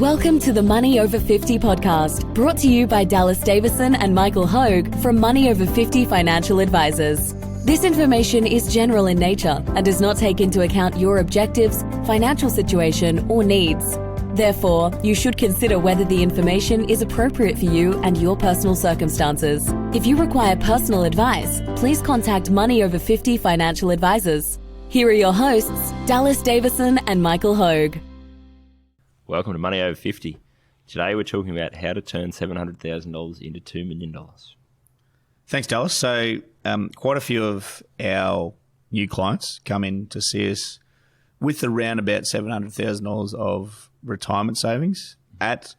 Welcome to the Money Over 50 podcast, brought to you by Dallas Davison and Michael Hogue from Money Over 50 Financial Advisors. This information is general in nature and does not take into account your objectives, financial situation, or needs. Therefore, you should consider whether the information is appropriate for you and your personal circumstances. If you require personal advice, please contact Money Over 50 Financial Advisors. Here are your hosts, Dallas Davison and Michael Hogue. Welcome to Money Over 50. Today we're talking about how to turn $700,000 into $2 million. Thanks, Dallas. So quite a few of our new clients come in to see us with around about $700,000 of retirement savings at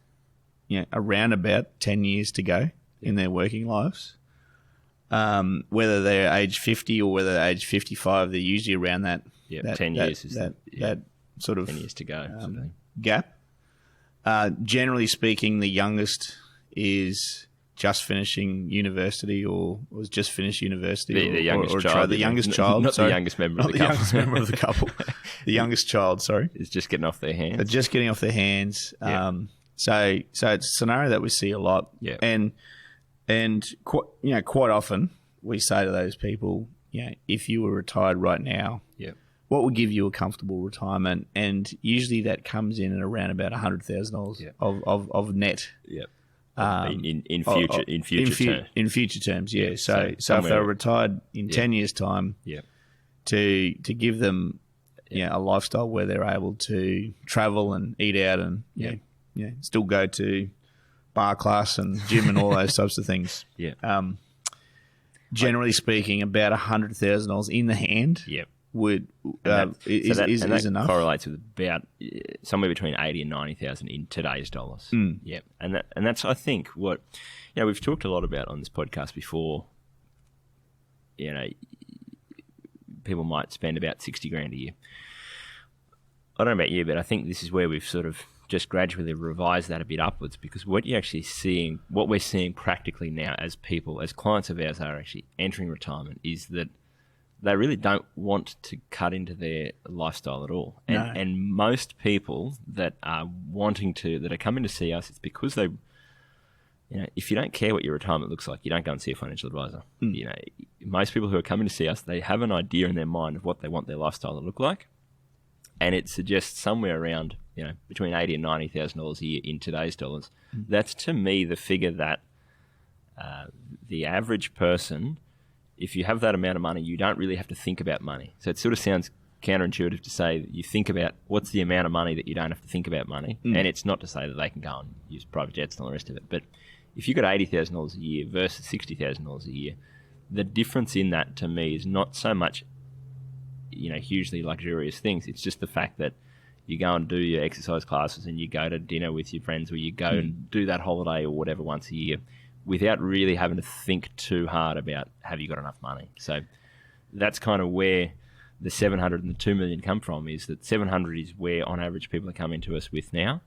around about 10 years to go in their working lives. Whether they're age 50 or whether they're age 55, they're usually around that. Yeah, 10 years is that sort of 10 years to go. Gap. Generally speaking, the youngest is just finishing university or was just finished university. The youngest child. The youngest child. Not the youngest member of the couple. The youngest member of the couple. The youngest child, sorry. Is just getting off their hands. They're just getting off their hands. Yeah. So it's a scenario that we see a lot. Yeah. And quite often we say to those people, if you were retired right now, what would give you a comfortable retirement? And usually that comes in at around about $100,000 of net. Yep. In future terms, yeah. So if they were retired in 10 years' time, to give them a lifestyle where they're able to travel and eat out and still go to bar class and gym and all those types of things. Yeah. Generally speaking, about $100,000 in the hand. Yep. Is enough. Correlates with about somewhere between 80 and 90,000 in today's dollars. Yeah, and that's I think what we've talked a lot about on this podcast before. People might spend about $60,000 a year. I don't know about you, but I think this is where we've sort of just gradually revised that a bit upwards, because what we're seeing practically now as clients of ours are actually entering retirement is that they really don't want to cut into their lifestyle at all. And most people that are coming to see us, it's because they, if you don't care what your retirement looks like, you don't go and see a financial advisor. Most people who are coming to see us, they have an idea in their mind of what they want their lifestyle to look like. And it suggests somewhere around, between $80,000 and $90,000 a year in today's dollars. That's, to me, the figure that the average person, if you have that amount of money, you don't really have to think about money. So it sort of sounds counterintuitive to say that you think about what's the amount of money that you don't have to think about money. And it's not to say that they can go and use private jets and all the rest of it. But if you've got $80,000 a year versus $60,000 a year, the difference in that to me is not so much, hugely luxurious things. It's just the fact that you go and do your exercise classes and you go to dinner with your friends, or you go and do that holiday or whatever once a year, without really having to think too hard about have you got enough money. So that's kind of where the 700 and the 2 million come from, is that 700 is where on average people are coming to us with now.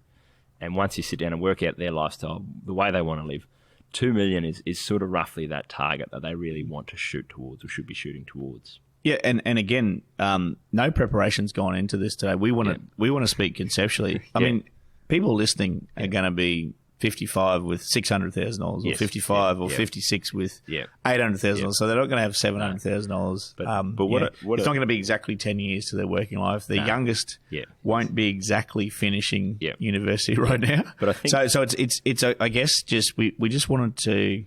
And once you sit down and work out their lifestyle, the way they want to live, 2 million is sort of roughly that target that they really want to shoot towards or should be shooting towards. Yeah, and again, no preparation's gone into this today. We want to speak conceptually. I mean, people listening are going to be 55 with $600,000 or 55 or 56 with $800,000. So they're not going to have $700,000. But it's not going to be exactly 10 years to their working life. The youngest won't be exactly finishing university right now. But I think so it's I guess just we just wanted to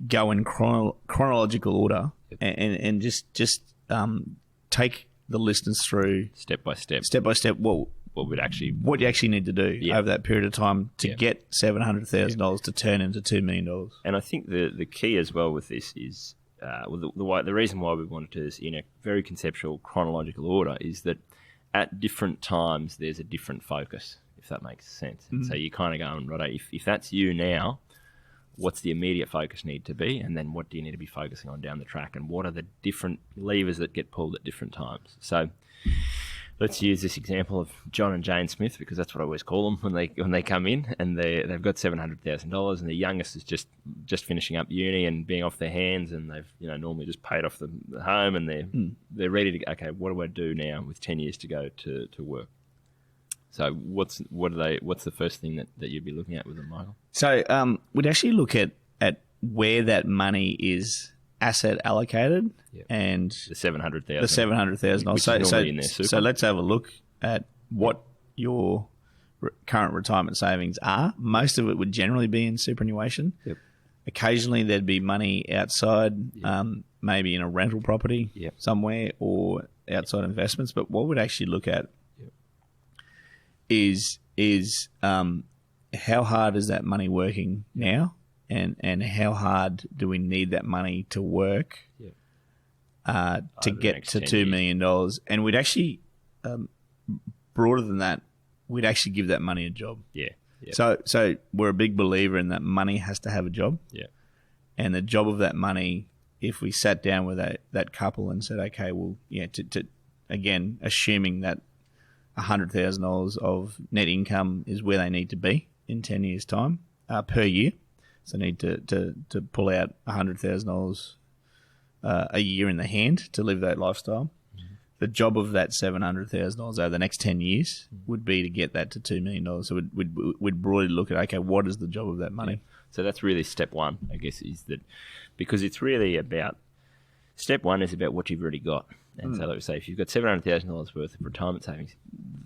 go in chronological order and just take the listeners through step by step what you actually need to do over that period of time to get $700,000 to turn into $2 million. And I think the key as well with this is the reason why we wanted to do this in a very conceptual chronological order is that at different times there's a different focus, if that makes sense. And so you kind of going, right, if that's you now, what's the immediate focus need to be, and then what do you need to be focusing on down the track, and what are the different levers that get pulled at different times. So let's use this example of John and Jane Smith, because that's what I always call them when they come in, and they've got $700,000, and the youngest is just finishing up uni and being off their hands, and they've normally just paid off the home, and they're ready to, okay, what do I do now with 10 years to go to work? So what's the first thing that you'd be looking at with them, Michael? So we'd actually look at where that money is asset allocated, and the $700,000. The $700,000. So let's have a look at what your current retirement savings are. Most of it would generally be in superannuation. Yep. Occasionally there'd be money outside, maybe in a rental property somewhere, or outside investments. But what we'd actually look at is how hard is that money working now, and how hard do we need that money to work to get to $2 million? And we'd actually, broader than that, we'd actually give that money a job. Yeah. So we're a big believer in that money has to have a job. Yeah. And the job of that money, if we sat down with that couple and said, okay, well, to again, assuming that $100,000 of net income is where they need to be in 10 years' time per year. So they need to pull out $100,000 a year in the hand to live that lifestyle. Mm-hmm. The job of that $700,000 over the next 10 years would be to get that to $2 million. So we'd broadly look at, okay, what is the job of that money? Yeah. So that's really step one, I guess, is that because it's really about step one is about what you've already got. And so, like we say, if you've got $700,000 worth of retirement savings,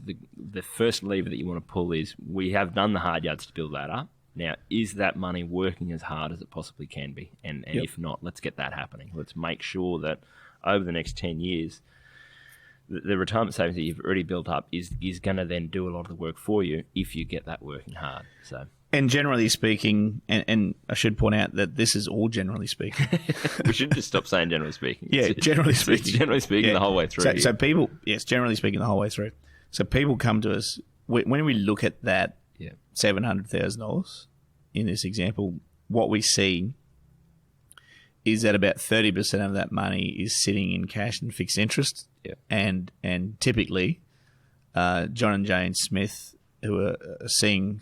the first lever that you want to pull is we have done the hard yards to build that up. Now, is that money working as hard as it possibly can be? And if not, let's get that happening. Let's make sure that over the next 10 years, the retirement savings that you've already built up is going to then do a lot of the work for you if you get that working hard. So. And generally speaking, and I should point out that this is all generally speaking. We should just stop saying generally speaking. Generally speaking. It's generally speaking the whole way through. So people, generally speaking the whole way through. So people come to us, when we look at that $700,000 in this example, what we see is that about 30% of that money is sitting in cash and fixed interest. Yeah. And typically, John and Jane Smith, who are seeing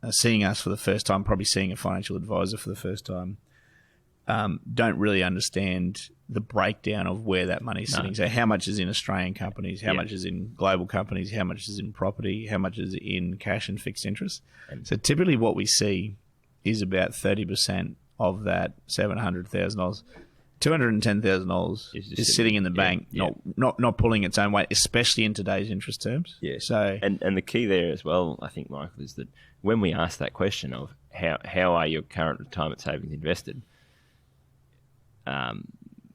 us for the first time, probably seeing a financial advisor for the first time, don't really understand the breakdown of where that money is sitting. So how much is in Australian companies, how much is in global companies, how much is in property, how much is in cash and fixed interest. So typically what we see is about 30% of that $700,000. $210,000 is sitting in the bank, not pulling its own weight, especially in today's interest terms. Yeah. So and the key there as well, I think, Michael, is that when we ask that question of how are your current retirement savings invested,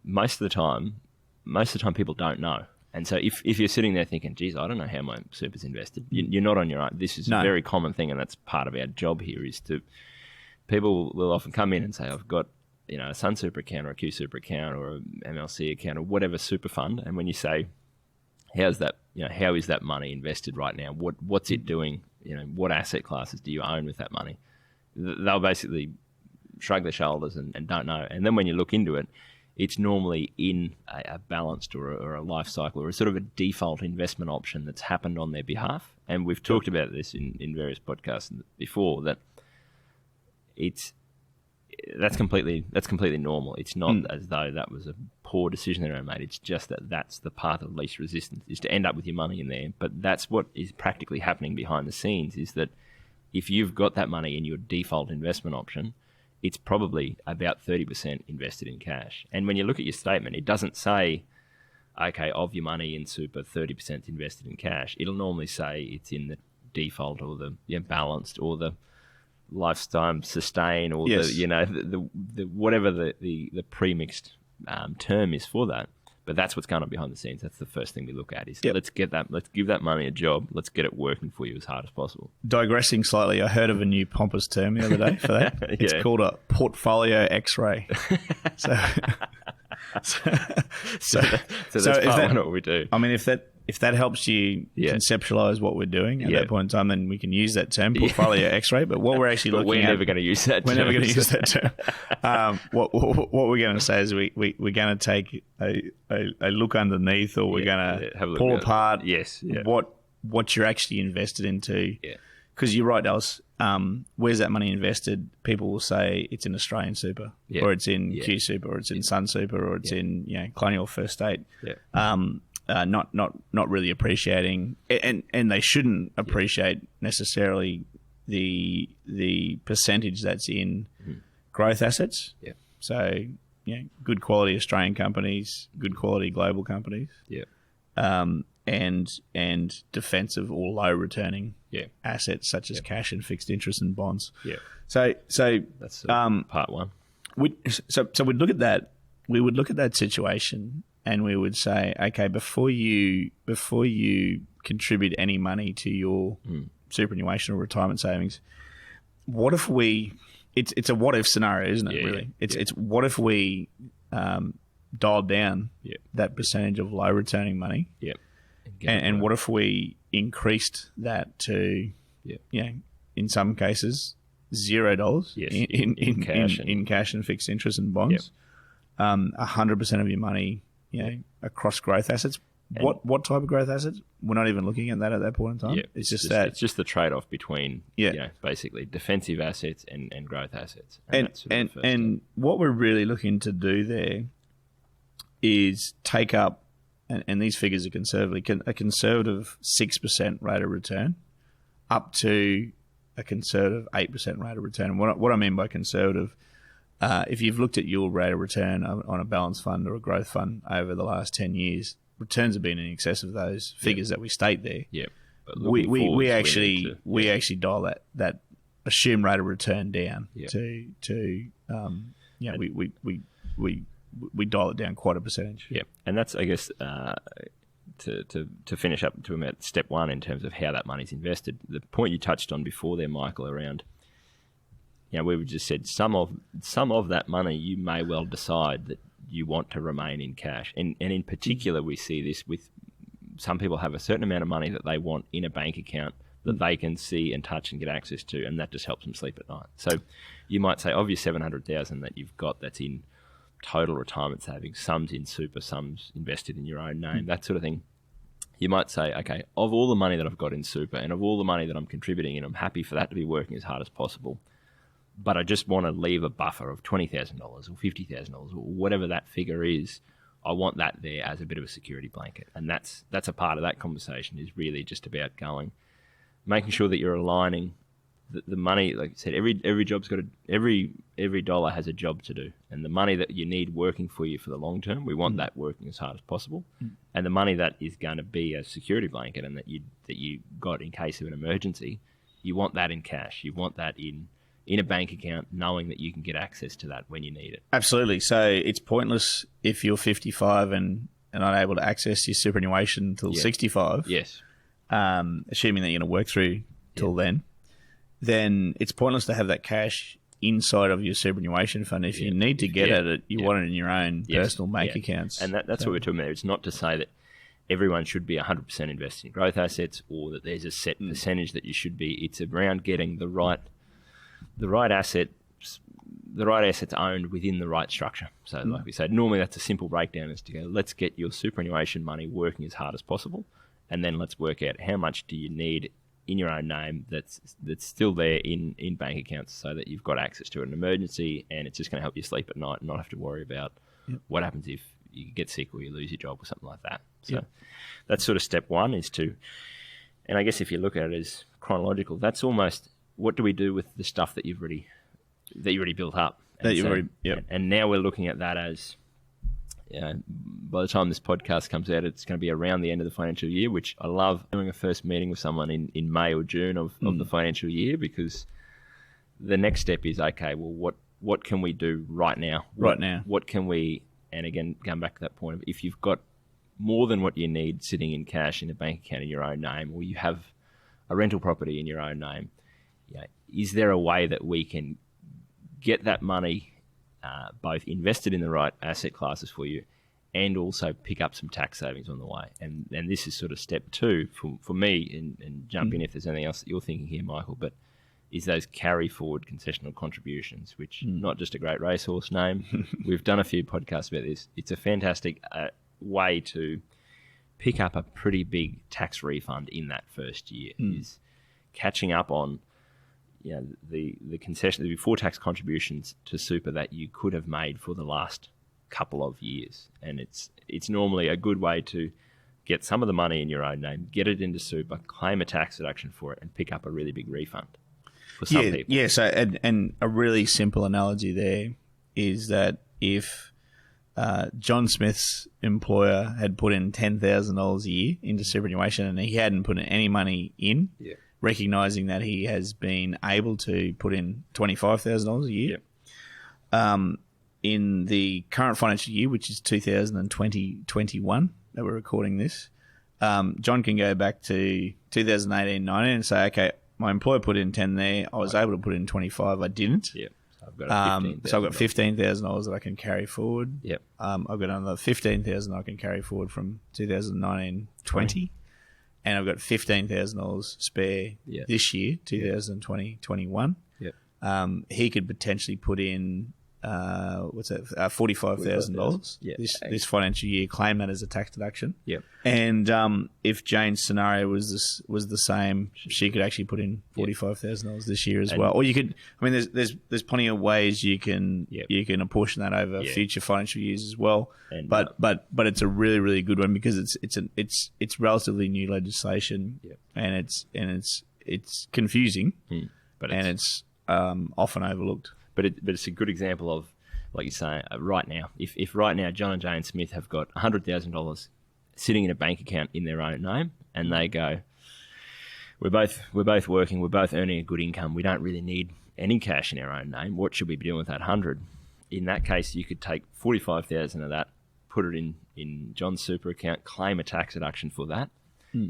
most of the time people don't know. And so if you're sitting there thinking, geez, I don't know how my super's invested, you're not on your own. This is a very common thing, and that's part of our job here is to people will often come in and say, I've got a Sun Super account or a Q Super account or a MLC account or whatever super fund. And when you say, how is that money invested right now? What's it doing? What asset classes do you own with that money? They'll basically shrug their shoulders and don't know. And then when you look into it, it's normally in a balanced or a life cycle or a sort of a default investment option that's happened on their behalf. And we've talked about this in various podcasts before, that that's completely normal. It's not as though that was a poor decision that I made. It's just that's the path of least resistance, is to end up with your money in there. But that's what is practically happening behind the scenes, is that if you've got that money in your default investment option, it's probably about 30% invested in cash. And when you look at your statement, it doesn't say, okay, of your money in super, 30% invested in cash. It'll normally say it's in the default or the balanced or the lifetime sustain or the whatever the pre-mixed term is for that. But that's what's going on behind the scenes. That's the first thing we look at is let's give that money a job. Let's get it working for you as hard as possible. Digressing slightly, I heard of a new pompous term the other day for that. It's called a portfolio X-ray. So that's part one of what we do. I mean, if that helps you conceptualize what we're doing at that point in time, then we can use that term, portfolio X-ray. But what we're actually looking at... We're never going to use that term. We're never going to use that term. What we're going to say is we're going to take a look underneath, or we're going to pull apart what you're actually invested into. Because you're right, Dallas. Where's that money invested? People will say it's in Australian Super, or it's in Q Super, or it's in Sun Super, or it's in Colonial First State. not really appreciating, and they shouldn't appreciate necessarily the percentage that's in growth assets. Yeah. So, good quality Australian companies, good quality global companies. Yeah. And defensive or low returning assets such as cash and fixed interest and bonds. Yeah. So that's part one. So we'd look at that. We would look at that situation and we would say, okay, before you contribute any money to your superannuation or retirement savings, what if it's a what if scenario, isn't it? Really, it's what if we dialed down that percentage of low returning money? Yeah. And what if we increased that to, in some cases, $0 in cash and fixed interest and bonds, 100% of your money, across growth assets. What type of growth assets? We're not even looking at that point in time. Yeah, it's just the trade-off between basically defensive assets and growth assets. And what we're really looking to do there is take up, and these figures are conservative, a conservative 6% rate of return up to a conservative 8% rate of return. And what I mean by conservative, if you've looked at your rate of return on a balanced fund or a growth fund over the last 10 years, returns have been in excess of those figures that we state there. Yeah. We actually dial that assumed rate of return down we dial it down quite a percentage. Yeah, and that's, I guess, to finish up to about step one in terms of how that money's invested. The point you touched on before there, Michael, around, we just said some of that money you may well decide that you want to remain in cash, and in particular we see this with some people have a certain amount of money that they want in a bank account that they can see and touch and get access to, and that just helps them sleep at night. So you might say of your 700,000 that you've got that's in total retirement savings, some's in super, some's invested in your own name, that sort of thing. You might say, okay, of all the money that I've got in super and of all the money that I'm contributing in, I'm happy for that to be working as hard as possible, but I just want to leave a buffer of $20,000 or $50,000 or whatever that figure is. I want that there as a bit of a security blanket. And that's a part of that conversation, is really just about making sure that you're aligning the money. Like I said, every job's got every dollar has a job to do, and the money that you need working for you for the long term, we want that working as hard as possible. And the money that is going to be a security blanket and that you got in case of an emergency, you want that in cash. You want that in a bank account, knowing that you can get access to that when you need it. Absolutely. So it's pointless if you're 55 and not able to access your superannuation until 65. Yes. Assuming that you're going to work through till then it's pointless to have that cash inside of your superannuation fund. If you need to get at it, you want it in your own personal bank accounts. And that's what we're talking about. It's not to say that everyone should be 100% invested in growth assets or that there's a set percentage that you should be. It's around getting the right assets owned within the right structure. So like we said, normally that's a simple breakdown, is to go, let's get your superannuation money working as hard as possible, and then let's work out how much do you need in your own name that's still there in bank accounts, so that you've got access to an emergency, and it's just going to help you sleep at night and not have to worry about what happens if you get sick or you lose your job or something like that. So that's sort of step one, is to, and I guess if you look at it as chronological, that's almost, what do we do with the stuff that you already built up? And now we're looking at that as, by the time this podcast comes out, it's going to be around the end of the financial year, which I love doing a first meeting with someone in May or June of the financial year, because the next step is, okay, well, what can we do right now? What can we, and again, going back to that point of, if you've got more than what you need sitting in cash in a bank account in your own name, or you have a rental property in your own name, is there a way that we can get that money both invested in the right asset classes for you, and also pick up some tax savings on the way? And this is sort of step two for me, and jump in if there's anything else that you're thinking here, Michael, but is those carry forward concessional contributions, which not just a great racehorse name. We've done a few podcasts about this. It's a fantastic way to pick up a pretty big tax refund in that first year, is catching up on the concession, the before tax contributions to super that you could have made for the last couple of years. And it's normally a good way to get some of the money in your own name, get it into super, claim a tax deduction for it, and pick up a really big refund for some people. Yeah, so and a really simple analogy there is that if John Smith's employer had put in $10,000 a year into superannuation and he hadn't put any money in, recognising that he has been able to put in $25,000 a year, in the current financial year, which is 2020-21 that we're recording this, John can go back to 2018-19 and say, okay, my employer put in 10 there, I was able to put in 25, I didn't. Yeah. So I've got $15,000 that I can carry forward. Yep. I've got another $15,000 I can carry forward from 2019-20, and I've got $15,000 spare this year, 2020-21. Yep. He could potentially put in $45,000 this financial year, claim that as a tax deduction. Yep. And if Jane's scenario was the same, she could actually put in $45,000 this year as well. Or you could, I mean, there's plenty of ways you can apportion that over future financial years as well. And, but it's a really, really good one because it's relatively new legislation, and it's confusing, but it's often overlooked. But it's a good example of, like you say, right now. If right now John and Jane Smith have got $100,000 sitting in a bank account in their own name, and they go, we're both working, we're both earning a good income, we don't really need any cash in our own name. What should we be doing with that 100? In that case, you could take 45,000 of that, put it in John's super account, claim a tax deduction for that.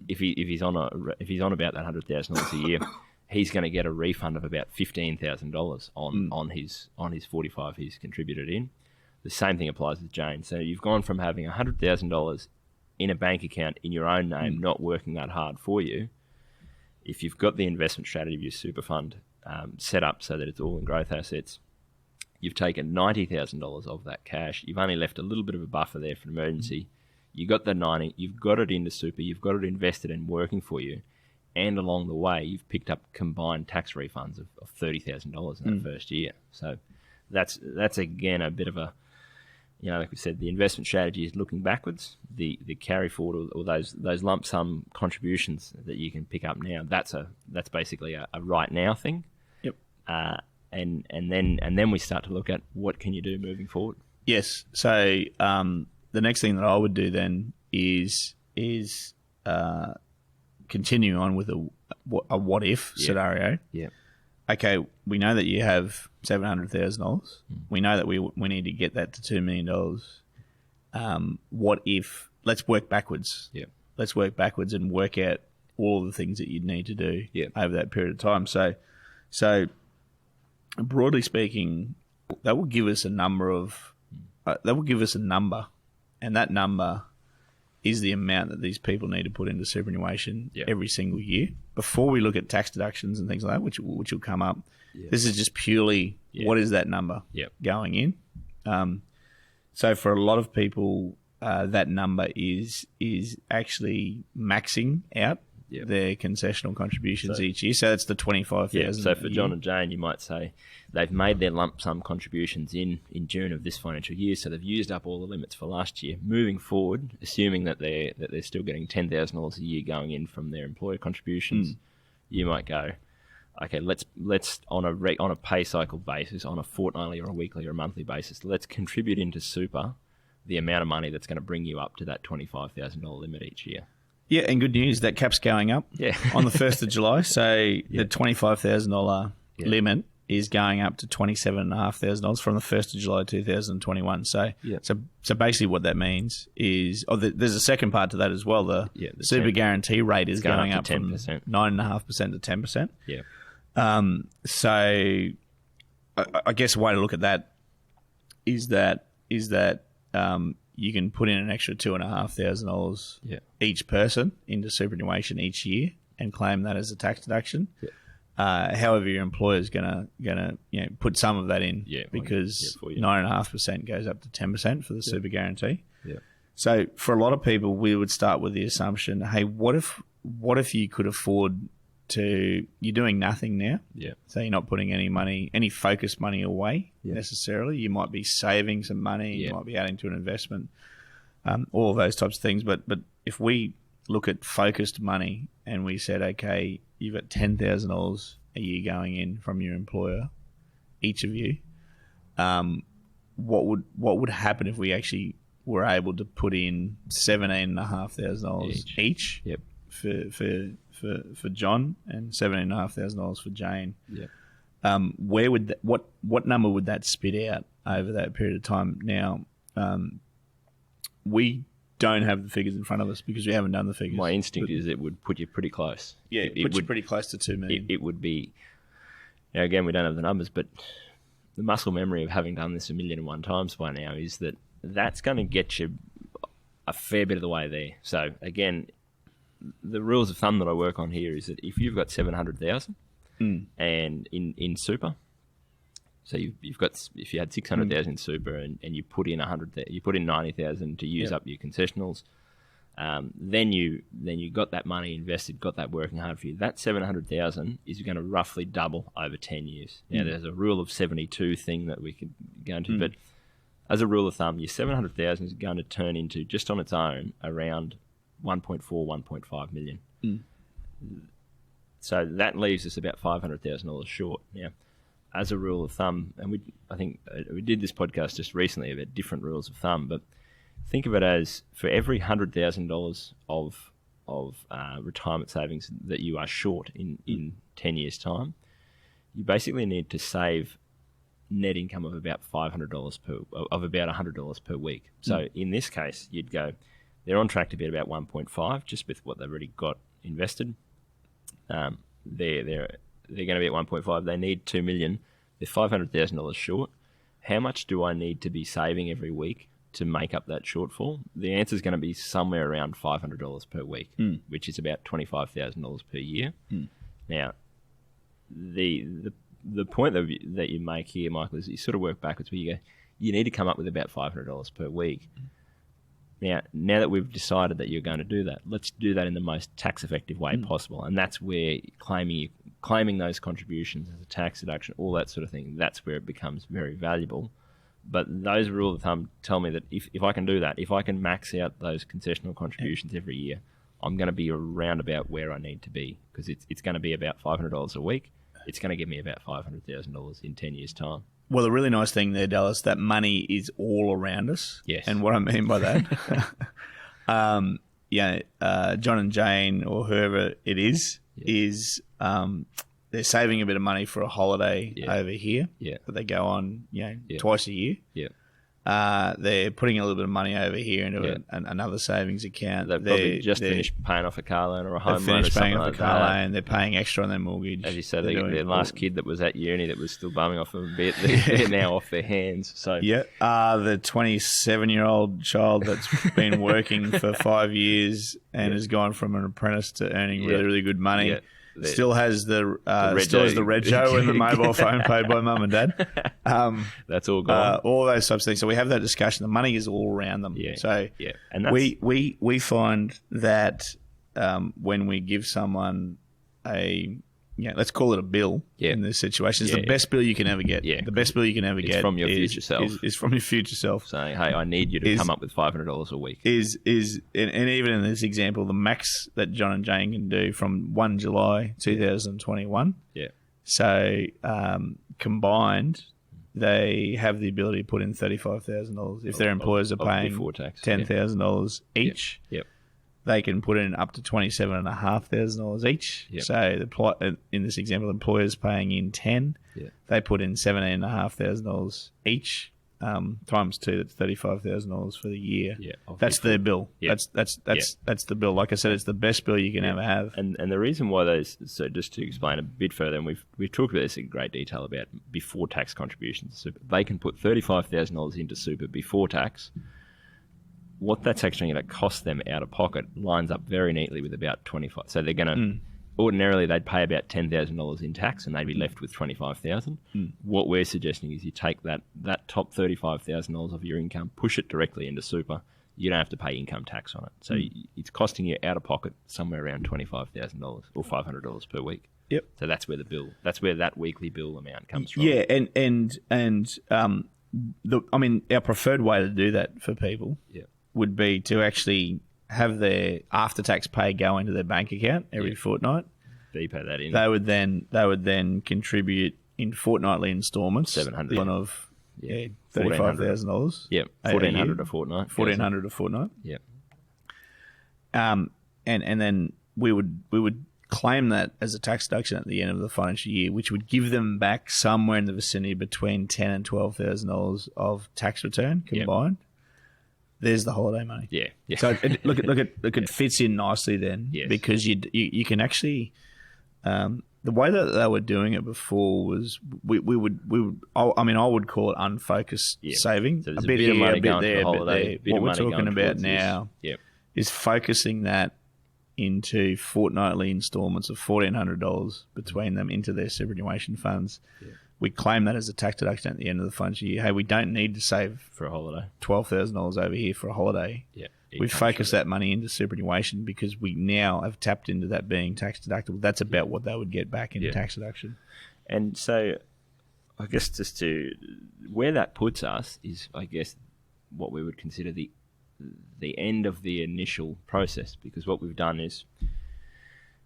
If he's on about that $100,000 a year. He's going to get a refund of about $15,000 on his 45 he's contributed in. The same thing applies with Jane. So you've gone from having $100,000 in a bank account in your own name, not working that hard for you. If you've got the investment strategy of your super fund set up so that it's all in growth assets, you've taken $90,000 of that cash. You've only left a little bit of a buffer there for an emergency. You got the 90. You've got it into super. You've got it invested and working for you. And along the way, you've picked up combined tax refunds of $30,000 in that first year. So that's again a bit of a, like we said, the investment strategy is looking backwards. The carry forward or those lump sum contributions that you can pick up now. That's basically a right now thing. Yep. And then we start to look at what can you do moving forward. Yes. So the next thing that I would do then is continue on with a what if scenario. Yeah. Okay, we know that you have $700,000. We know that we need to get that to $2 million. What if? Let's work backwards. Yeah. Let's work backwards and work out all of the things that you'd need to do over that period of time. So broadly speaking, that will give us a number, and that number is the amount that these people need to put into superannuation every single year. Before we look at tax deductions and things like that, which will come up, this is just purely what is that number going in. So for a lot of people, that number is actually maxing out their concessional contributions each year. So that's the $25,000. So for John and Jane, you might say they've made their lump sum contributions in June of this financial year, so they've used up all the limits for last year. Moving forward, assuming that they're still getting $10,000 a year going in from their employer contributions, you might go, okay, let's on a pay cycle basis, on a fortnightly or a weekly or a monthly basis, let's contribute into super the amount of money that's going to bring you up to that $25,000 limit each year. Yeah, and good news, that cap's going up on the 1st of July. So the $25,000 limit is going up to $27,500 from the 1st of July 2021. So basically what that means is, there's a second part to that as well. The super guarantee rate is going up from 9.5% to 10%. Yeah. So I guess a way to look at that is that you can put in an extra $2,500 each person into superannuation each year and claim that as a tax deduction. However, your employer is gonna put some of that in because 9.5% goes up to 10% for the super guarantee. Yeah. So for a lot of people, we would start with the assumption, hey, what if you could afford to? You're doing nothing now. Yeah. So you're not putting any focused money away necessarily. You might be saving some money. You might be adding to an investment. All of those types of things. But if we look at focused money and we said, okay, you've got $10,000 a year going in from your employer, each of you, what would happen if we actually were able to put in $17,500 each Yep. for John and $17,500 for Jane? Yep. Where would what number would that spit out over that period of time? Now, we don't have the figures in front of us because we haven't done the figures. My instinct is it would put you pretty close. Yeah, it puts you pretty close to $2 million. It would be. Now again, we don't have the numbers, but the muscle memory of having done this 1,001 times by now is that that's going to get you a fair bit of the way there. So again, the rules of thumb that I work on here is that if you've got 700,000 and in super, so you've got, if you had 600,000 in super and you put in 90,000 to use up your concessionals, then you got that money invested, got that working hard for you. That 700,000 is going to roughly double over 10 years. Now there's a rule of 72 thing that we could go into, but as a rule of thumb, your 700,000 is going to turn into, just on its own, around 1.4, 1.5 million. So that leaves us about $500,000 short. Now, as a rule of thumb, and I think we did this podcast just recently about different rules of thumb, but think of it as for every $100,000 of retirement savings that you are short in 10 years' time, you basically need to save net income of about $500 about $100 per week. So in this case, you'd go, they're on track to be at about 1.5, just with what they've already got invested. They're going to be at 1.5. They need $2 million. They're $500,000 short. How much do I need to be saving every week to make up that shortfall? The answer is going to be somewhere around $500 per week, which is about $25,000 per year. Now, the point that you make here, Michael, is you sort of work backwards where you go, you need to come up with about $500 per week. Now that we've decided that you're going to do that, let's do that in the most tax-effective way possible. And that's where claiming those contributions as a tax deduction, all that sort of thing, that's where it becomes very valuable. But those rules of thumb tell me that if I can do that, if I can max out those concessional contributions every year, I'm going to be around about where I need to be, because it's going to be about $500 a week. It's going to give me about $500,000 in 10 years' time. Well, the really nice thing there, Dallas, that money is all around us. Yes. And what I mean by that, John and Jane or whoever it is they're saving a bit of money for a holiday over here that they go on, twice a year. Yeah. They're putting a little bit of money over here into another savings account. They've probably just finished paying off a car loan or a home loan or something like that. Car loan. They're paying extra on their mortgage. As you said, their last kid that was at uni that was still bumming off them a bit, they're now off their hands. So the 27-year-old child that's been working for 5 years and has gone from an apprentice to earning really, really good money. Yeah. Still has the rego and the mobile phone paid by mum and dad. That's all gone. All those types of things. So we have that discussion. The money is all around them. Yeah. So and we find that when we give someone let's call it a bill in this situation, it's the best bill you can ever get. Yeah. The best bill you can ever get from your future self. Is from your future self. Saying, hey, I need you to come up with $500 a week. And even in this example, the max that John and Jane can do from 1 July 2021. Yeah. So combined, they have the ability to put in $35,000 if their employers are paying $10,000 each. Yep. They can put in up to $27,500 each. Yep. So in this example, the employer's paying in 10. Yep. They put in $17,500 each. Times 2, that's $35,000 for the year. Yeah, that's their bill. Yeah. That's the bill. Like I said, it's the best bill you can ever have. And the reason why those, so just to explain a bit further, and we've talked about this in great detail about before tax contributions to super. They can put $35,000 into super before tax. What that's actually going to cost them out of pocket lines up very neatly with about 25. So they're going to ordinarily they'd pay about $10,000 in tax and they'd be left with $25,000. What we're suggesting is you take that top $35,000 of your income, push it directly into super. You don't have to pay income tax on it. So it's costing you out of pocket somewhere around $25,000 or $500 per week. Yep. So that's where that weekly bill amount comes from. Yeah, our preferred way to do that for people would be to actually have their after-tax pay go into their bank account every fortnight. You pay that in. They would then contribute in fortnightly instalments. $700 of $35,000. Yep, $1,400 a fortnight. $1,400 a fortnight. Yep. And then we would claim that as a tax deduction at the end of the financial year, which would give them back somewhere in the vicinity between $10,000 and $12,000 of tax return combined. Yep. There's the holiday money. Yeah. So it fits in nicely then, because you can actually. The way that they were doing it before was we would I would call it unfocused saving. So a bit of money a bit there, a bit there. What we're talking about now is focusing that into fortnightly instalments of $1,400 between them into their superannuation funds. Yeah. We claim that as a tax deduction at the end of the financial year. Hey, we don't need to save for a holiday $12,000 over here for a holiday. Yeah. We focus that money into superannuation because we now have tapped into that being tax deductible. That's about what they would get back in tax deduction. And so I guess just to where that puts us is, I guess, what we would consider the end of the initial process, because what we've done is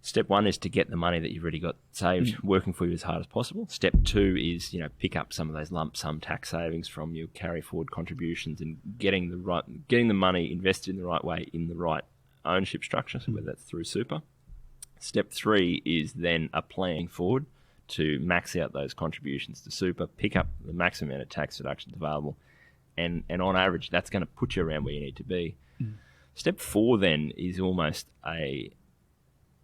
step one is to get the money that you've already got saved working for you as hard as possible. Step two is, pick up some of those lump sum tax savings from your carry forward contributions and getting the money invested in the right way in the right ownership structure, so whether that's through super. Step three is then a plan forward to max out those contributions to super, pick up the maximum amount of tax deductions available, and on average that's going to put you around where you need to be. Step four then is almost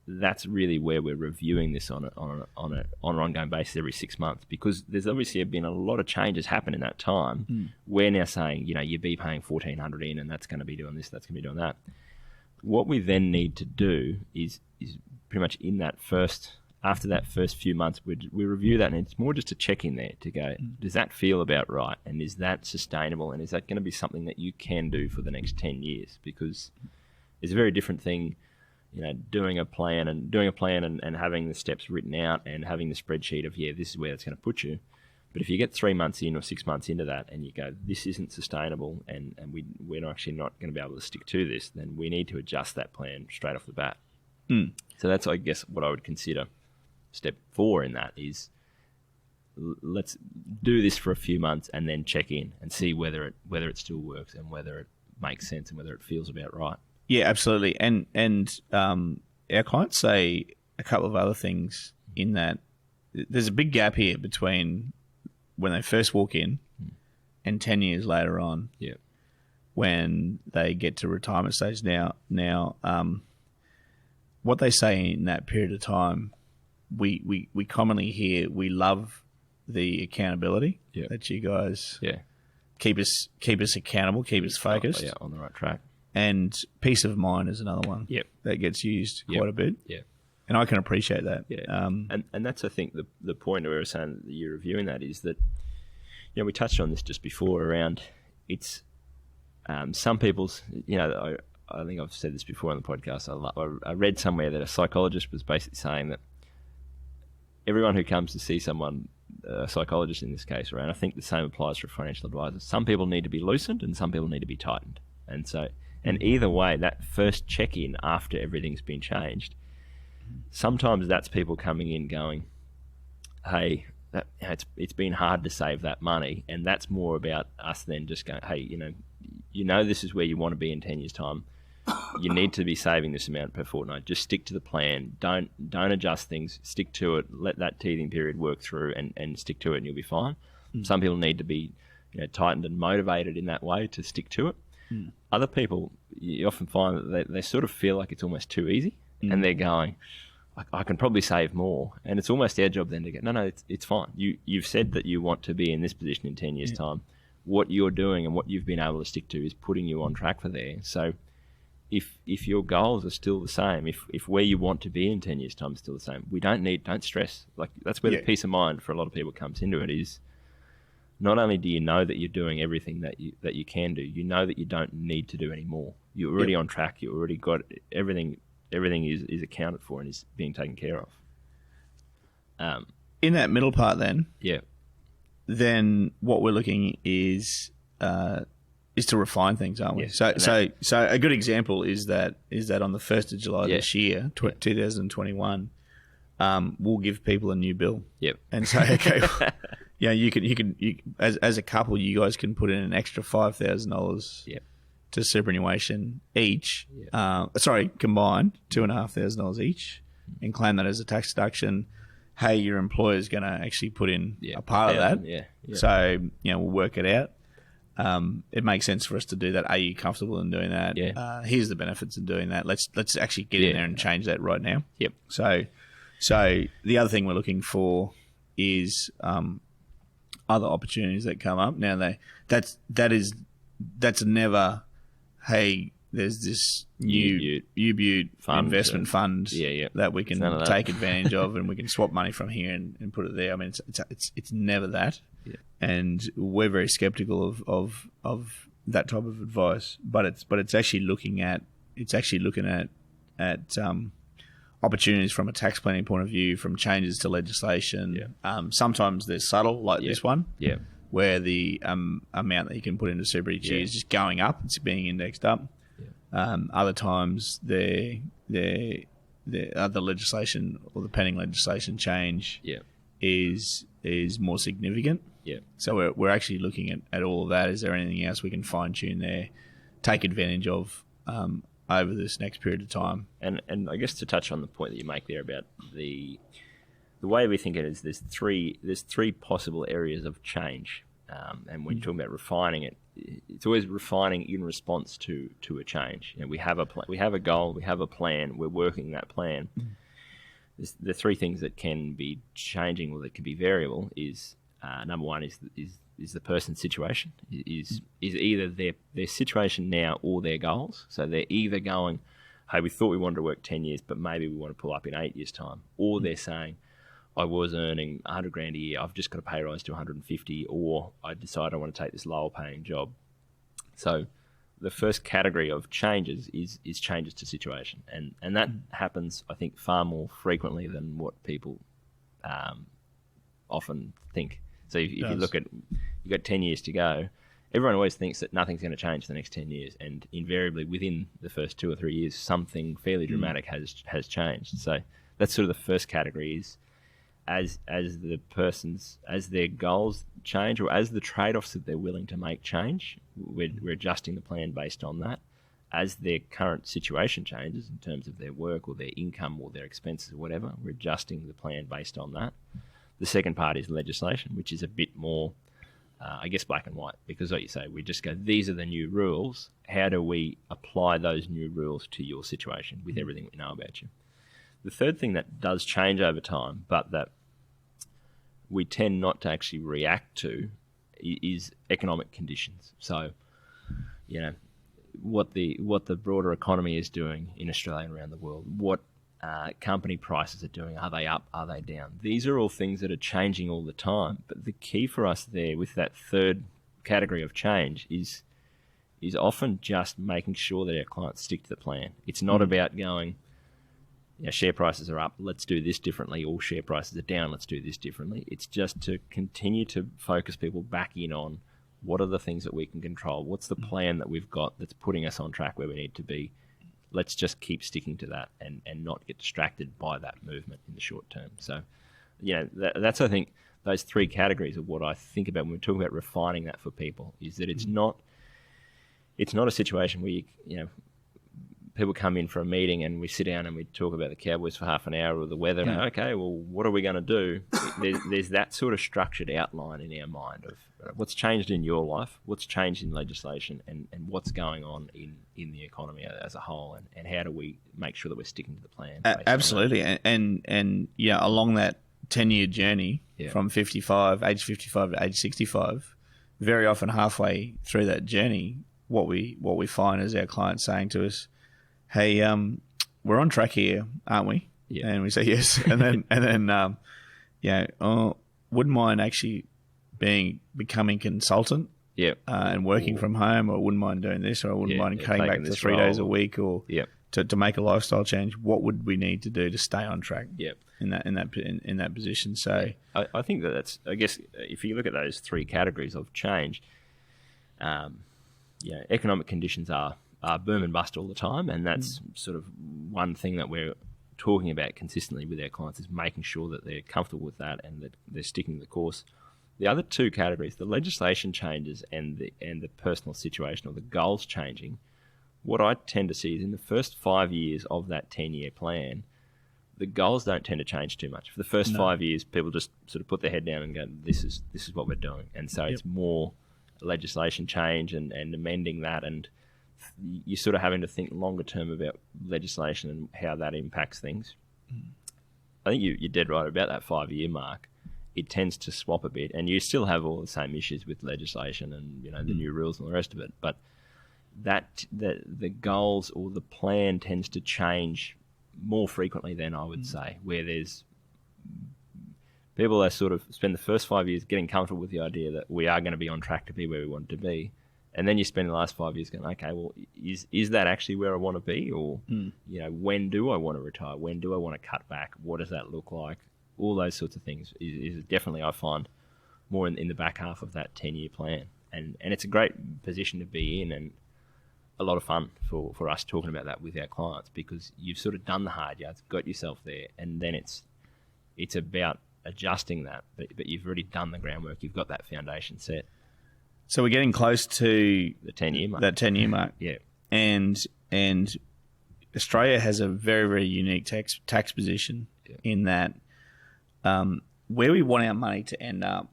that's really where we're reviewing this on an ongoing basis every 6 months, because there's obviously been a lot of changes happen in that time. We're now saying, you'd be paying $1,400 in, and that's going to be doing this, that's going to be doing that. What we then need to do is pretty much after that first few months, we review that, and it's more just a check in there to go, does that feel about right? And is that sustainable? And is that going to be something that you can do for the next 10 years? Because it's a very different thing, doing a plan and having the steps written out and having the spreadsheet of, this is where it's going to put you. But if you get 3 months in or 6 months into that and you go, this isn't sustainable and we're actually not going to be able to stick to this, then we need to adjust that plan straight off the bat. So that's, I guess, what I would consider step four in that is, let's do this for a few months and then check in and see whether it still works and whether it makes sense and whether it feels about right. Yeah, absolutely. And our clients say a couple of other things in that there's a big gap here between when they first walk in and 10 years later on, when they get to retirement stage. Now, what they say in that period of time, we commonly hear, we love the accountability that you guys keep us accountable, keep us focused, on the right track. And peace of mind is another one that gets used quite a bit. And I can appreciate that. And that's, I think, the point where we were saying that you're reviewing that is that, we touched on this just before around it's some people's, I think I've said this before on the podcast. I read somewhere that a psychologist was basically saying that everyone who comes to see someone, a psychologist in this case, right, and I think the same applies for financial advisors, some people need to be loosened and some people need to be tightened. And either way, that first check-in after everything's been changed, sometimes that's people coming in going, hey, it's been hard to save that money. And that's more about us then just going, hey, this is where you want to be in 10 years' time. You need to be saving this amount per fortnight. Just stick to the plan. Don't adjust things. Stick to it. Let that teething period work through and stick to it and you'll be fine. Some people need to be tightened and motivated in that way to stick to it. Other people, you often find that they sort of feel like it's almost too easy and they're going, I can probably save more. And it's almost our job then to go, no, it's fine. You've said that you want to be in this position in 10 years' time. What you're doing and what you've been able to stick to is putting you on track for there. So if your goals are still the same, if where you want to be in 10 years' time is still the same, don't stress. Like, that's where the peace of mind for a lot of people comes into it, is not only do you know that you're doing everything that you can do, you know that you don't need to do any more. You're already on track. You already got everything. Everything is accounted for and is being taken care of. In that middle part then, yeah, then what we're looking is to refine things, aren't we? Yeah. So a good example is that on the 1st of July this year, 2021, we'll give people a new bill. Yep. And say, okay, you can as a couple, you guys can put in an extra $5,000 to superannuation each. Combined $2,500 each, and claim that as a tax deduction. Hey, your employer's going to actually put in a part of that. Yeah. So, we'll work it out. It makes sense for us to do that. Are you comfortable in doing that? Yeah. Here's the benefits of doing that. Let's actually get in there and change that right now. Yep. So the other thing we're looking for is other opportunities that come up. Now that's never, hey, there's this new UBUT investment fund that we can take advantage of, and we can swap money from here and put it there. I mean, it's never that, and we're very skeptical of that type of advice. But it's actually looking at opportunities from a tax planning point of view, from changes to legislation. Sometimes they're subtle, like this one, where the amount that you can put into super each year is just going up. It's being indexed up. Other times, the legislation or the pending legislation change is more significant. So we're actually looking at all of that. Is there anything else we can fine tune there, take advantage of over this next period of time? And I guess to touch on the point that you make there about the way we think it is, there's three possible areas of change, and when you're talking about refining it. It's always refining in response to a change. We have a we have a goal, we have a plan, we're working that plan. The three things that can be changing or that can be variable is number one is the person's situation, is either their situation now or their goals. So they're either going, hey, we thought we wanted to work 10 years, but maybe we want to pull up in 8 years' time, or they're saying, I was earning $100,000 a year, I've just got a pay rise to 150, or I decide I want to take this lower paying job. So the first category of changes is changes to situation. And that happens, I think, far more frequently than what people often think. So if you look at, you've got 10 years to go, everyone always thinks that nothing's going to change the next 10 years. And invariably within the first 2 or 3 years, something fairly dramatic has changed. So that's sort of the first category is, as their goals change, or as the trade-offs that they're willing to make change, we're adjusting the plan based on that. As their current situation changes in terms of their work or their income or their expenses or whatever, we're adjusting the plan based on that. The second part is legislation, which is a bit more, I guess, black and white, because like you say, we just go, these are the new rules. How do we apply those new rules to your situation with everything we know about you? The third thing that does change over time, but that we tend not to actually react to, is economic conditions. So, what the broader economy is doing in Australia and around the world, what company prices are doing, are they up, are they down? These are all things that are changing all the time. But the key for us there with that third category of change is often just making sure that our clients stick to the plan. It's not about going, share prices are up, let's do this differently, or share prices are down, let's do this differently. It's just to continue to focus people back in on what are the things that we can control, what's the plan that we've got that's putting us on track where we need to be. Let's just keep sticking to that and not get distracted by that movement in the short term. So, that's, I think, those three categories of what I think about when we talk about refining that for people, is that it's not a situation where people come in for a meeting and we sit down and we talk about the Cowboys for half an hour or the weather. Yeah. Okay, well, what are we going to do? There's that sort of structured outline in our mind of what's changed in your life, what's changed in legislation, and what's going on in the economy as a whole, and how do we make sure that we're sticking to the plan? Absolutely. And along that 10-year journey from age 55 to age 65, very often halfway through that journey, what we find is our clients saying to us, hey, we're on track here, aren't we? Yeah. And we say yes. And then wouldn't mind actually becoming consultant and working from home, or wouldn't mind doing this, or I wouldn't mind cutting back to 3 days a week, or to make a lifestyle change. What would we need to do to stay on track in that position? So I think that's, I guess, if you look at those three categories of change, economic conditions are boom and bust all the time, and that's sort of one thing that we're talking about consistently with our clients, is making sure that they're comfortable with that and that they're sticking to the course. The other two categories, the legislation changes and the personal situation or the goals changing, what I tend to see is in the first 5 years of that 10-year plan, the goals don't tend to change too much. For the first 5 years, people just sort of put their head down and go, this is what we're doing. And so it's more legislation change and amending that, and you're sort of having to think longer term about legislation and how that impacts things. I think you're dead right about that 5-year mark. It tends to swap a bit, and you still have all the same issues with legislation and the new rules and the rest of it. But that the goals or the plan tends to change more frequently than I would say, where there's people that sort of spend the first 5 years getting comfortable with the idea that we are going to be on track to be where we want to be. And then you spend the last 5 years going, okay, well, is that actually where I want to be? Or, when do I want to retire? When do I want to cut back? What does that look like? All those sorts of things is definitely, I find, more in the back half of that 10-year plan. And it's a great position to be in, and a lot of fun for us talking about that with our clients, because you've sort of done the hard yards, got yourself there, and then it's about adjusting that. But you've already done the groundwork. You've got that foundation set. So we're getting close to the 10-year mark. That 10-year mark. Yeah. And Australia has a very, very unique tax position in that where we want our money to end up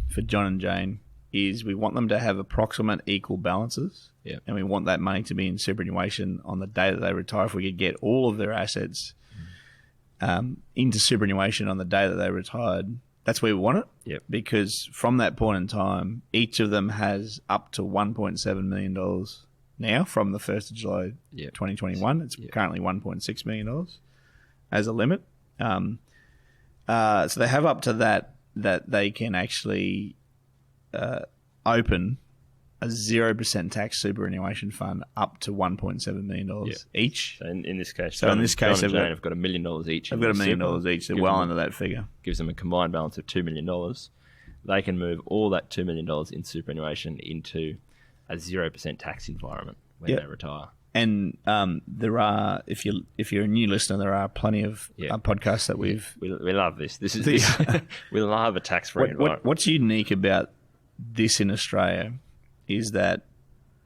for John and Jane is we want them to have approximate equal balances. Yeah. And we want that money to be in superannuation on the day that they retire. If we could get all of their assets into superannuation on the day that they retired, that's where we want it. Yep. Because from that point in time, each of them has up to $1.7 million now from the 1st of July 2021. It's currently $1.6 million as a limit. So they have up to that they can actually open a 0% tax superannuation fund up to $1.7 million each. So in this case, John and Jane have got $1 million each. They've got $1 million each. They're well under that figure. Gives them a combined balance of $2 million. They can move all that $2 million in superannuation into a 0% tax environment when they retire. And there are, if you're a new listener, there are plenty of podcasts that we love this. This is we love a tax-free environment. What's unique about this in Australia is that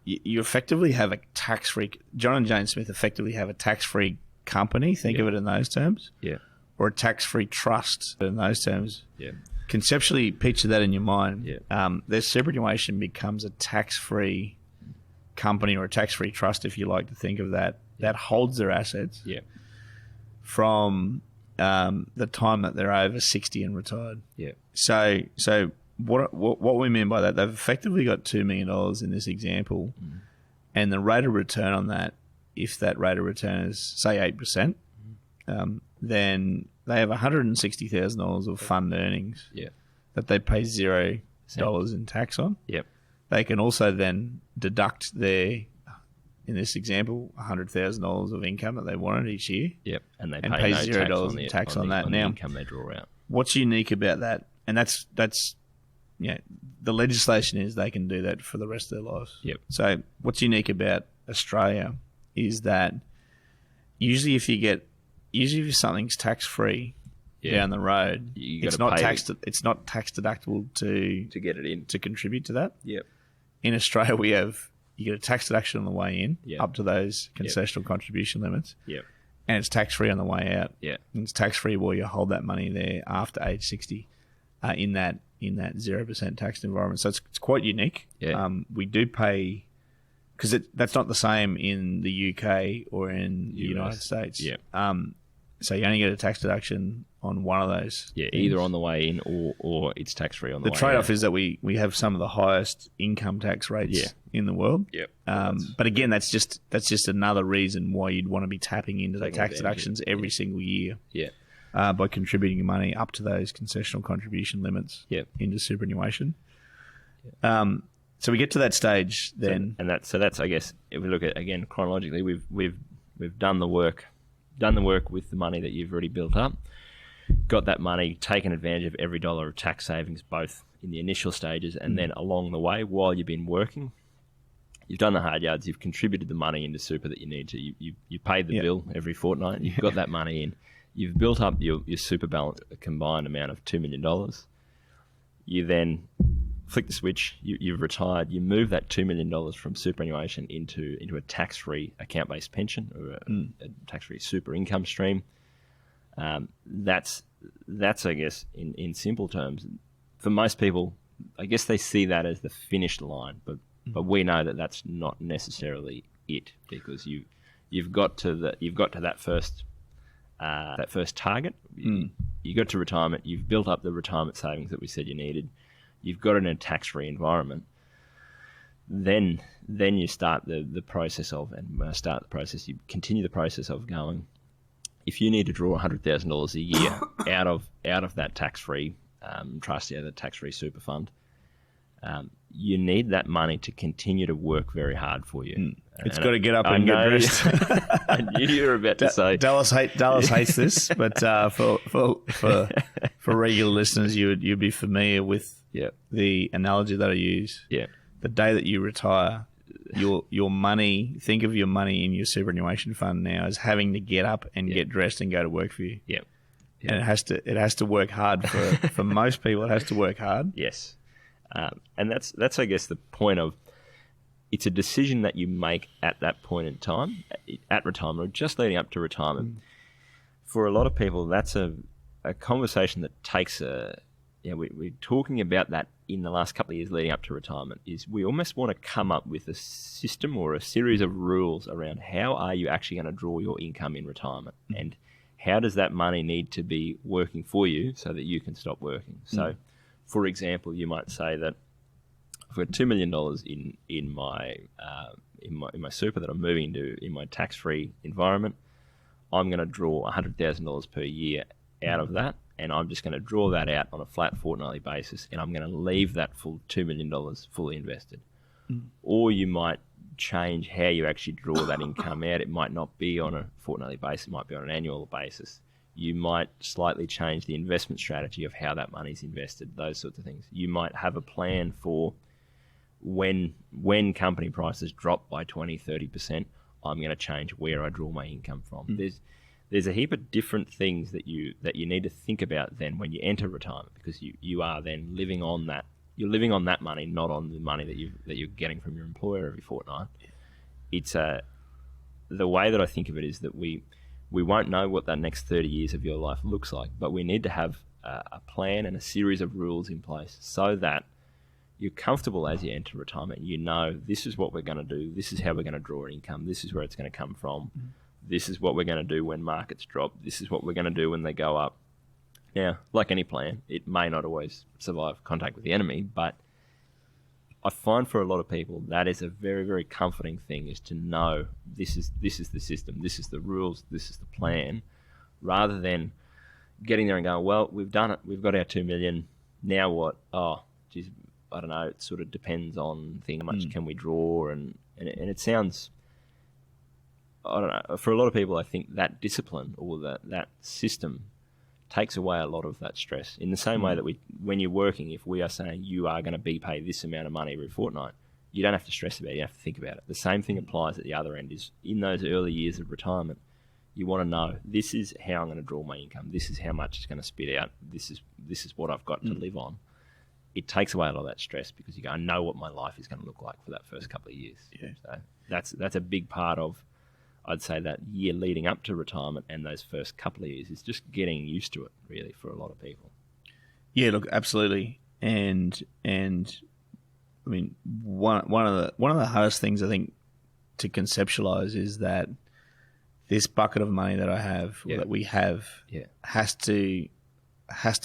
you effectively have a tax-free. John and Jane Smith effectively have a tax-free company. Think of it in those terms. Yeah. Or a tax-free trust in those terms. Yeah. Conceptually, picture that in your mind. Yeah. Their superannuation becomes a tax-free company or a tax-free trust, if you like to think of that, that holds their assets from the time that they're over 60 and retired. Yeah. So what we mean by that, they've effectively got $2 million in this example, and the rate of return on that, if that rate of return is, say, 8%, then they have $160,000 of fund earnings that they pay $0 in tax on. Yep. They can also then deduct their, in this example, $100,000 of income that they wanted each year. Yep, and they pay no $0 in tax on that. On now, the income they draw out. What's unique about that, and that's the legislation is they can do that for the rest of their lives. Yep. So what's unique about Australia is that usually if something's tax free down the road, it's not tax deductible to get it in, to contribute to that. Yep. In Australia, you get a tax deduction on the way in up to those concessional contribution limits. Yep. And it's tax free on the way out. Yeah. And it's tax free while you hold that money there after age 60 in that 0% tax environment. So it's quite unique. Yeah. We do pay, because that's not the same in the UK or in the United States. Yeah. So you only get a tax deduction on one of those. Yeah, either on the way in or it's tax free on the way out. The trade-off is that we have some of the highest income tax rates in the world. Yep. But again, that's just another reason why you'd want to be tapping into the tax deductions every single year. Yeah. By contributing your money up to those concessional contribution limits into superannuation. So we get to that stage then, so that's I guess if we look at again chronologically, we've done the work with the money that you've already built up, got that money, taken advantage of every dollar of tax savings, both in the initial stages and then along the way while you've been working. You've done the hard yards. You've contributed the money into super that you need to. You paid the bill every fortnight. You've got that money in. You've built up your super balance, a combined amount of $2 million. You then flick the switch. You've retired. You move that $2 million from superannuation into a tax-free account-based pension or a tax-free super income stream. That's I guess in simple terms, for most people, I guess they see that as the finish line, but we know that that's not necessarily it, because you've got to that first target. You got to retirement. You've built up the retirement savings that we said you needed. You've got it in a tax-free environment. Then you start the process of, and when I start the process, you continue the process of going. If you need to draw $100,000 a year out of that tax-free trust, the tax-free super fund, you need that money to continue to work very hard for you. It's got to get up and get dressed. I knew you were about to say Dallas hates this, but for regular listeners, you'd be familiar with the analogy that I use. Yeah, the day that you retire, your money. Think of your money in your superannuation fund now as having to get up and get dressed and go to work for you. Yeah, and it has to work hard for most people. It has to work hard. Yes. And that's I guess the point of, it's a decision that you make at that point in time, at retirement or just leading up to retirement. For a lot of people, that's a conversation that takes we're talking about that in the last couple of years leading up to retirement, is we almost want to come up with a system or a series of rules around how are you actually going to draw your income in retirement, and how does that money need to be working for you so that you can stop working. So, for example, you might say that I've got $2 million in my super that I'm moving into in my tax-free environment. I'm going to draw $100,000 per year out of that, and I'm just going to draw that out on a flat fortnightly basis, and I'm going to leave that full $2 million fully invested. Or you might change how you actually draw that income out. It might not be on a fortnightly basis. It might be on an annual basis. You might slightly change the investment strategy of how that money's invested, those sorts of things. You might have a plan for when company prices drop by 20, 30%, I'm going to change where I draw my income from. There's a heap of different things that you need to think about then when you enter retirement, because you are then living on that. You're living on that money, not on the money that you're getting from your employer every fortnight. It's the way that I think of it is that we won't know what that next 30 years of your life looks like, but we need to have a plan and a series of rules in place so that you're comfortable as you enter retirement. You know, this is what we're going to do. This is how we're going to draw income. This is where it's going to come from. This is what we're going to do when markets drop. This is what we're going to do when they go up. Now, like any plan, it may not always survive contact with the enemy, but I find for a lot of people that is a very, very comforting thing, is to know this is the system, this is the rules, this is the plan, rather than getting there and going, well, we've done it, we've got our 2 million, now what? Oh, geez, I don't know, it sort of depends on things, how much can we draw, and it sounds, I don't know, for a lot of people, I think that discipline or that system takes away a lot of that stress. In the same way that when you're working, if we are saying you are going to be paid this amount of money every fortnight, you don't have to stress about it, you have to think about it. The same thing applies at the other end, is in those early years of retirement, you want to know, this is how I'm going to draw my income, this is how much it's going to spit out, this is what I've got to live on. It takes away a lot of that stress, because you go, I know what my life is going to look like for that first couple of years. Yeah. So that's a big part of, I'd say, that year leading up to retirement and those first couple of years is just getting used to it, really, for a lot of people. Yeah, look, absolutely. And I mean, one of the hardest things I think to conceptualize is that this bucket of money that I have, or that we have, has to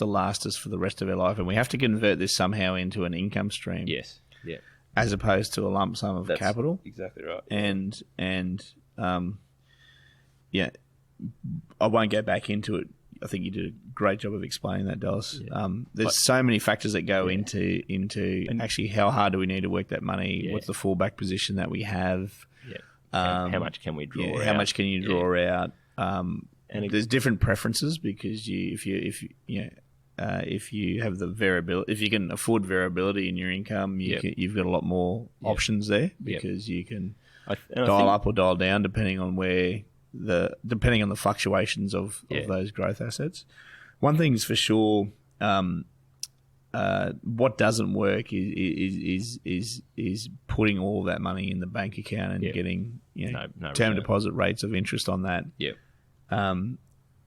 last us for the rest of our life, and we have to convert this somehow into an income stream. Yes. Yeah. As opposed to a lump sum of capital. Exactly right. And I won't go back into it. I think you did a great job of explaining that, Dallas. Yeah. There's so many factors that go into actually how hard do we need to work that money? What's the fallback position that we have? Yeah. How much can we draw out? How much can you draw out? And there's different preferences, because if you if you have the variability, if you can afford variability in your income, you've got a lot more options there because you can dial up or dial down depending on the fluctuations of those growth assets. One thing's for sure, what doesn't work is putting all that money in the bank account and getting term deposit rates of interest on that.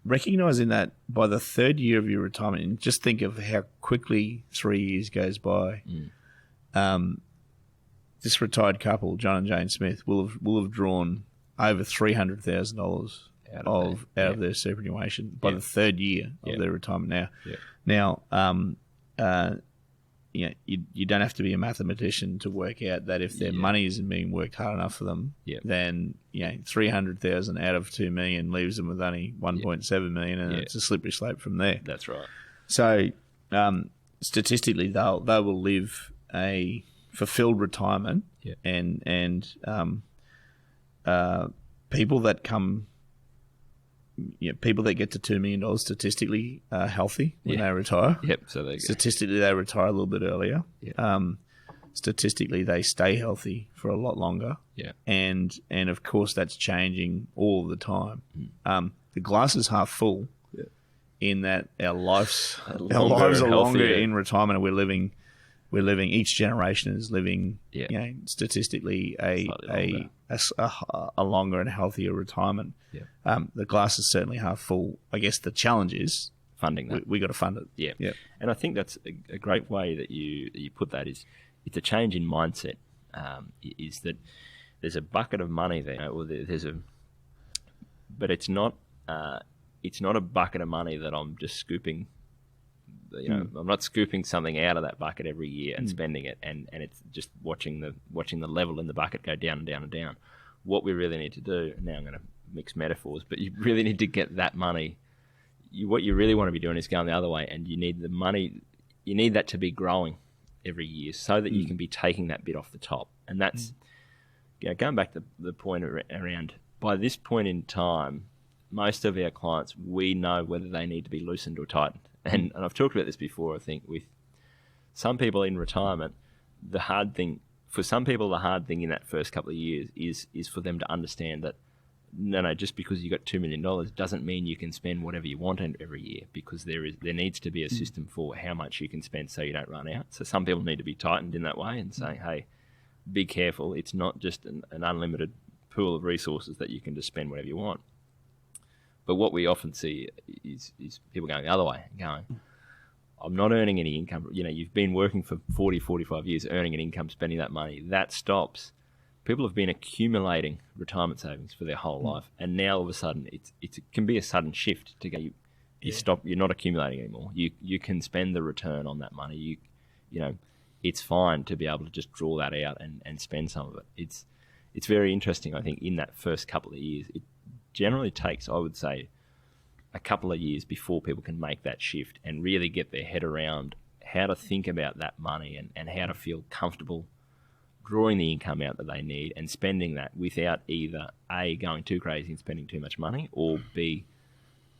Recognizing that by the third year of your retirement, and just think of how quickly 3 years goes by. This retired couple, John and Jane Smith, will have drawn over $300,000 out of their superannuation by the third year of their retirement. Now, you don't have to be a mathematician to work out that if their money isn't being worked hard enough for them, then $300,000 out of $2 million leaves them with only $1.7 million, and it's a slippery slope from there. That's right. So statistically, they will live a fulfilled retirement, and people that come. People that get to $2 million statistically are healthy when they retire. So they statistically they retire a little bit earlier. Statistically they stay healthy for a lot longer. And of course that's changing all the time. The glass is half full in that our lives are longer in retirement, and we're living. Each generation is living, statistically a longer and healthier retirement. The glass is certainly half full. I guess the challenge is funding that. We got to fund it. And I think that's a great way that you put that. Is it's a change in mindset. Is that there's a bucket of money there, or but it's not a bucket of money that I'm just scooping. I'm not scooping something out of that bucket every year and spending it, and it's just watching the level in the bucket go down and down and down. What we really need to do, now I'm going to mix metaphors, but you really need to get that money. What you really want to be doing is going the other way, and you need the money. You need that to be growing every year so that you can be taking that bit off the top. And that's going back to the point around, by this point in time, most of our clients, we know whether they need to be loosened or tightened. And I've talked about this before, I think, with some people in retirement, for some people, the hard thing in that first couple of years is for them to understand that, no, just because you got $2 million doesn't mean you can spend whatever you want every year, because there needs to be a system for how much you can spend so you don't run out. So some people need to be tightened in that way and say, hey, be careful. It's not just an unlimited pool of resources that you can just spend whatever you want. But what we often see is people going the other way, going, I'm not earning any income. You've been working for 40, 45 years, earning an income, spending that money. That stops. People have been accumulating retirement savings for their whole life, and now all of a sudden it can be a sudden shift to go. You stop. You're not accumulating anymore. You can spend the return on that money. It's fine to be able to just draw that out and spend some of it. It's very interesting. I think in that first couple of years, it generally takes, I would say, a couple of years before people can make that shift and really get their head around how to think about that money and how to feel comfortable drawing the income out that they need and spending that without either A, going too crazy and spending too much money, or B,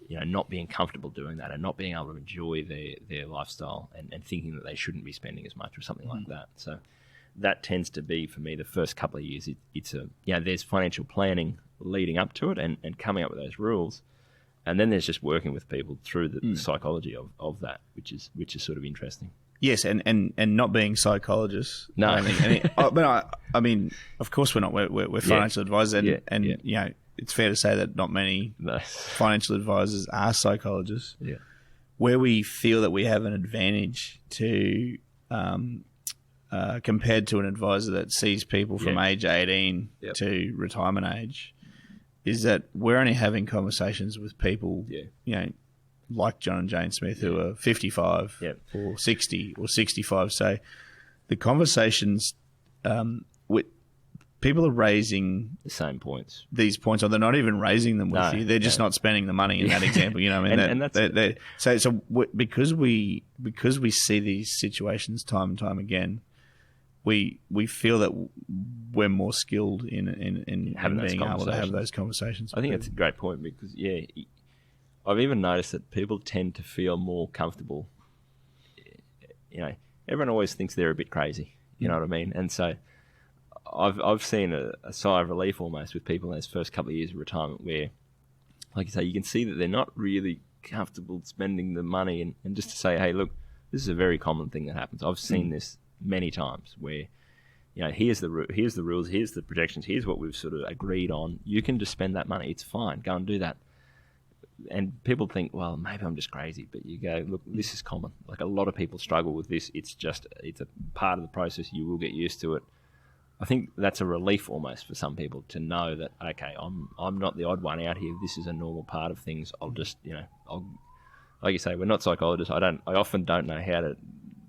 not being comfortable doing that and not being able to enjoy their lifestyle and thinking that they shouldn't be spending as much or something like that. So that tends to be, for me, the first couple of years. There's financial planning leading up to it and coming up with those rules, and then there's just working with people through the psychology of that, which is sort of interesting. Yes, and not being psychologists. No, I mean, of course we're not. We're financial advisors, and it's fair to say that not many financial advisors are psychologists. Yeah, where we feel that we have an advantage to. Compared to an advisor that sees people from age 18 to retirement age, is that we're only having conversations with people, like John and Jane Smith, who are 55 or 60 or 65. So the conversations with people are raising the same points. These points, or they're not even raising them with you. They're just not spending the money in that example. You know what I mean? So because we see these situations time and time again, we feel that we're more skilled in being able to have those conversations. I think that's a great point, because I've even noticed that people tend to feel more comfortable everyone always thinks they're a bit crazy. You know what I mean? And so I've seen a sigh of relief almost with people in those first couple of years of retirement where, like you say, you can see that they're not really comfortable spending the money, and just to say, hey, look, this is a very common thing that happens. I've seen this many times where, here's the rules, here's the projections, here's what we've sort of agreed on. You can just spend that money. It's fine. Go and do that. And people think, well, maybe I'm just crazy. But you go, look, this is common. Like, a lot of people struggle with this. It's a part of the process. You will get used to it. I think that's a relief almost for some people to know that, okay, I'm not the odd one out here. This is a normal part of things. I'll just, like you say, we're not psychologists. I often don't know how to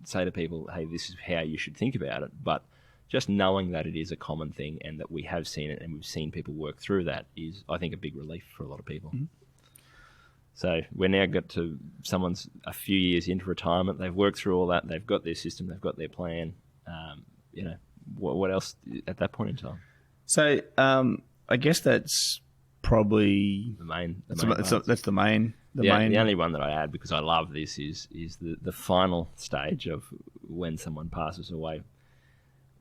say to people, hey, this is how you should think about it. But just knowing that it is a common thing and that we have seen it and we've seen people work through that is, I think, a big relief for a lot of people. Mm-hmm. So we're now got to someone's a few years into retirement. They've worked through all that. They've got their system. They've got their plan. What else at that point in time? So I guess that's probably the main. That's the main. The only one that I add, because I love this, is the final stage of when someone passes away.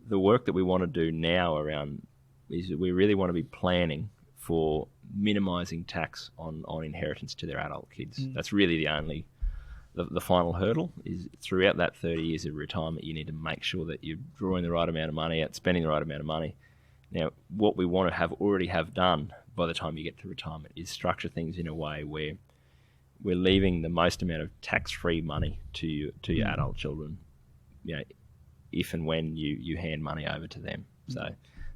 The work that we want to do now around is that we really want to be planning for minimising tax on inheritance to their adult kids. That's really the final hurdle. Is throughout that 30 years of retirement, you need to make sure that you're drawing the right amount of money out, spending the right amount of money. Now, what we want to already have done by the time you get to retirement is structure things in a way where we're leaving the most amount of tax-free money to your adult children, if and when you hand money over to them. So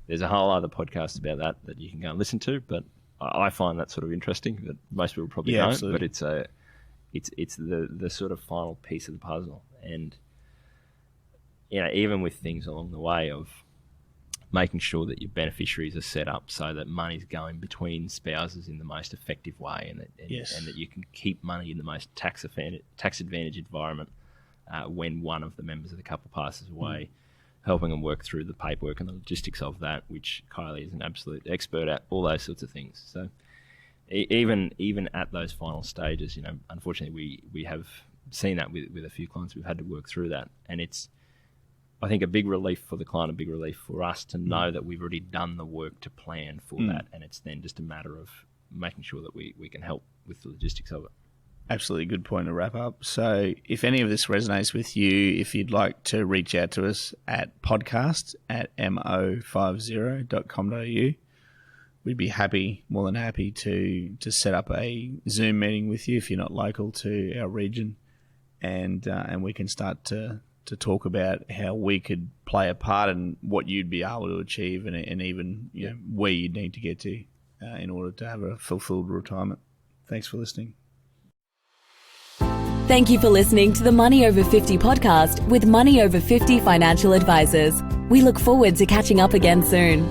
there's a whole other podcast about that you can go and listen to, but I find that sort of interesting, but most people probably don't. Absolutely. But it's the sort of final piece of the puzzle. And even with things along the way of making sure that your beneficiaries are set up so that money's going between spouses in the most effective way, and that you can keep money in the most tax advantage environment when one of the members of the couple passes away, helping them work through the paperwork and the logistics of that, which Kylie is an absolute expert at, all those sorts of things. So even at those final stages, unfortunately we have seen that with a few clients. We've had to work through that, and it's, I think, a big relief for the client, a big relief for us to know that we've already done the work to plan for that, and it's then just a matter of making sure that we can help with the logistics of it. Absolutely good point to wrap up. So if any of this resonates with you, if you'd like to reach out to us at podcast@mo50.com.au, we'd be more than happy to set up a Zoom meeting with you if you're not local to our region, and we can start to talk about how we could play a part in what you'd be able to achieve, and even where you'd need to get to in order to have a fulfilled retirement. Thanks for listening. Thank you for listening to the Money Over 50 podcast with Money Over 50 Financial Advisors. We look forward to catching up again soon.